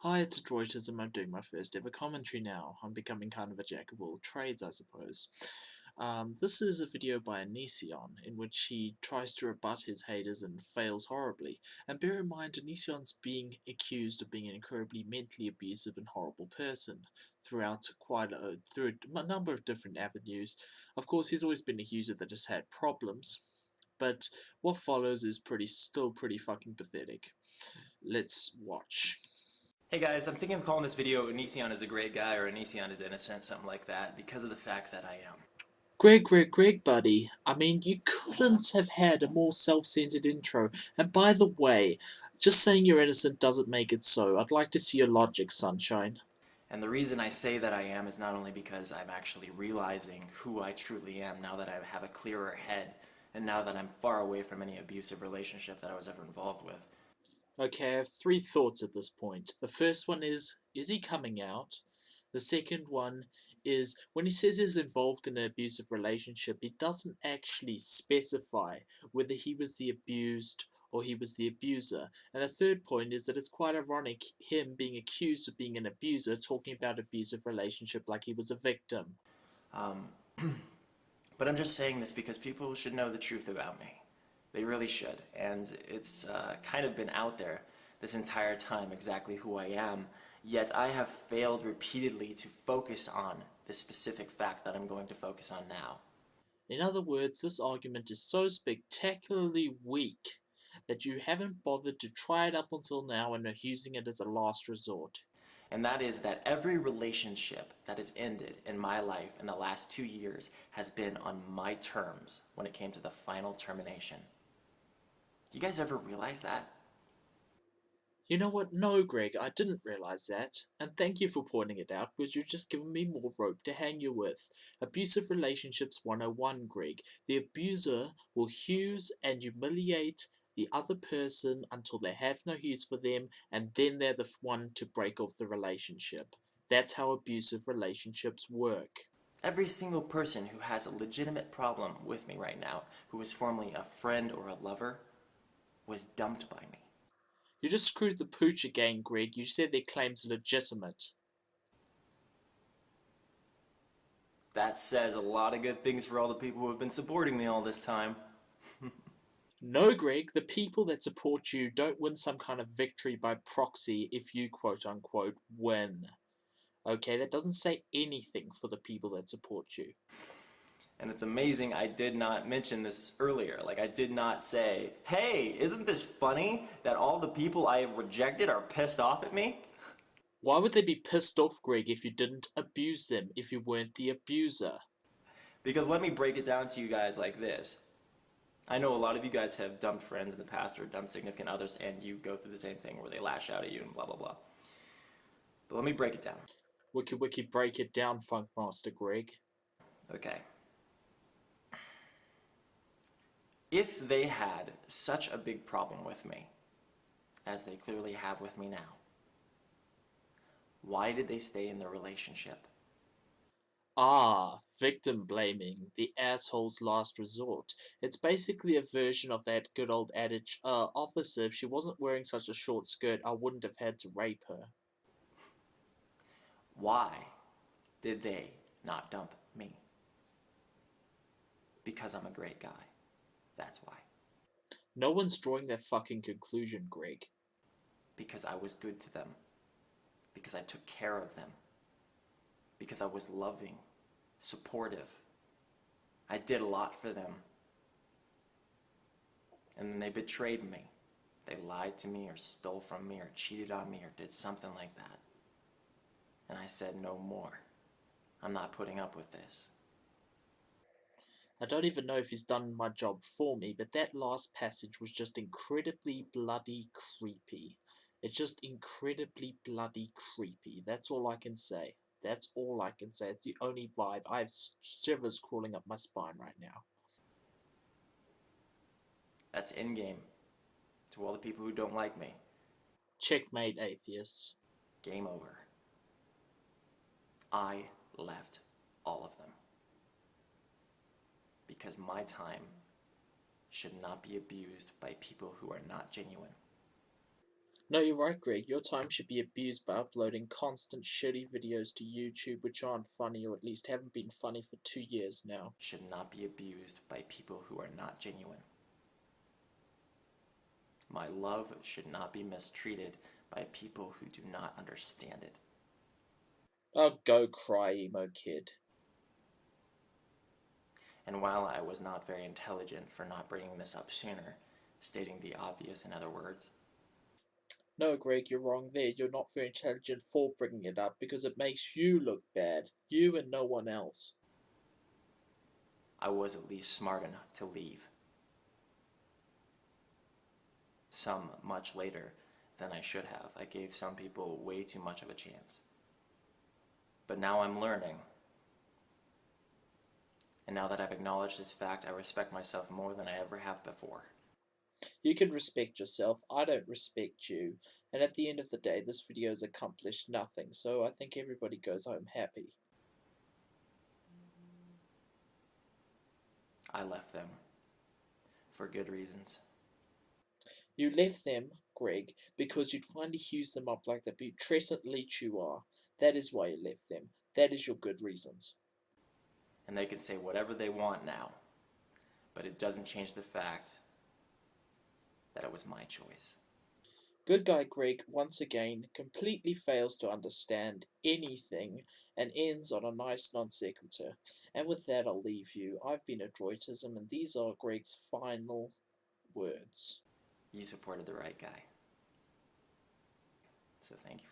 Hi, it's Droitism. I'm doing my first ever commentary now. I'm becoming kind of a jack of all trades, I suppose. This is a video by Onision, in which he tries to rebut his haters and fails horribly. And bear in mind, Onision's being accused of being an incredibly mentally abusive and horrible person through a number of different avenues. Of course, he's always been a user that has had problems, but what follows is still pretty fucking pathetic. Let's watch. Hey guys, I'm thinking of calling this video Onision is a great guy or Onision is innocent, something like that, because of the fact that I am. Greg, buddy. I mean, you couldn't have had a more self-centered intro. And by the way, just saying you're innocent doesn't make it so. I'd like to see your logic, sunshine. And the reason I say that I am is not only because I'm actually realizing who I truly am now that I have a clearer head, and now that I'm far away from any abusive relationship that I was ever involved with. Okay, I have three thoughts at this point. The first one is he coming out? The second one is, when he says he's involved in an abusive relationship, he doesn't actually specify whether he was the abused or he was the abuser. And the third point is that it's quite ironic, him being accused of being an abuser, talking about abusive relationship like he was a victim. Um, but I'm just saying this because people should know the truth about me. They really should. And it's kind of been out there this entire time exactly who I am, yet I have failed repeatedly to focus on the specific fact that I'm going to focus on now. In other words, this argument is so spectacularly weak that you haven't bothered to try it up until now and are using it as a last resort. And that is that every relationship that has ended in my life in the last 2 years has been on my terms when it came to the final termination. Do you guys ever realize that? You know what? No, Greg, I didn't realize that. And thank you for pointing it out, because you've just given me more rope to hang you with. Abusive Relationships 101, Greg. The abuser will use and humiliate the other person until they have no use for them, and then they're the one to break off the relationship. That's how abusive relationships work. Every single person who has a legitimate problem with me right now, who was formerly a friend or a lover, was dumped by me. You just screwed the pooch again, Greg. You said their claims are legitimate. That says a lot of good things for all the people who have been supporting me all this time. No, Greg, the people that support you don't win some kind of victory by proxy if you quote unquote win. Okay, that doesn't say anything for the people that support you. And it's amazing I did not mention this earlier. Like, I did not say, hey, isn't this funny that all the people I have rejected are pissed off at me? Why would they be pissed off, Greg, if you didn't abuse them, if you weren't the abuser? Because let me break it down to you guys like this. I know a lot of you guys have dumped friends in the past or dumped significant others, and you go through the same thing where they lash out at you and blah, blah, blah. But let me break it down. Wiki break it down, Funkmaster Greg. Okay. If they had such a big problem with me, as they clearly have with me now, why did they stay in the relationship? Ah, victim blaming, the asshole's last resort. It's basically a version of that good old adage, officer, if she wasn't wearing such a short skirt, I wouldn't have had to rape her. Why did they not dump me? Because I'm a great guy. That's why. No one's drawing that fucking conclusion, Greg. Because I was good to them. Because I took care of them. Because I was loving, supportive. I did a lot for them. And then they betrayed me. They lied to me or stole from me or cheated on me or did something like that. And I said no more. I'm not putting up with this. I don't even know if he's done my job for me, but that last passage was just incredibly bloody creepy. It's just incredibly bloody creepy. That's all I can say. That's all I can say. It's the only vibe. I have shivers crawling up my spine right now. That's in-game. To all the people who don't like me, Checkmate, atheists. game over. I left all of them. Because my time should not be abused by people who are not genuine. No, you're right, Greg. Your time should be abused by uploading constant shitty videos to YouTube which aren't funny or at least haven't been funny for 2 years now. Should not be abused by people who are not genuine. My love should not be mistreated by people who do not understand it. Oh, go cry, emo kid. And while I was not very intelligent for not bringing this up sooner, stating the obvious in other words, No, Greg, you're wrong there. You're not very intelligent for bringing it up because it makes you look bad. You and no one else. I was at least smart enough to leave. Some much later than I should have. I gave some people way too much of a chance. But now I'm learning. And now that I've acknowledged this fact, I respect myself more than I ever have before. You can respect yourself, I don't respect you, and at the end of the day this video has accomplished nothing, so I think everybody goes home happy. I left them. For good reasons. You left them, Greg, because you'd finally used them up like the putrescent leech you are. That is why you left them. That is your good reasons. And they can say whatever they want now. But it doesn't change the fact that it was my choice. Good guy Greg, once again, completely fails to understand anything and ends on a nice non sequitur. And with that, I'll leave you. I've been Adroitism, and these are Greg's final words. You supported the right guy. So thank you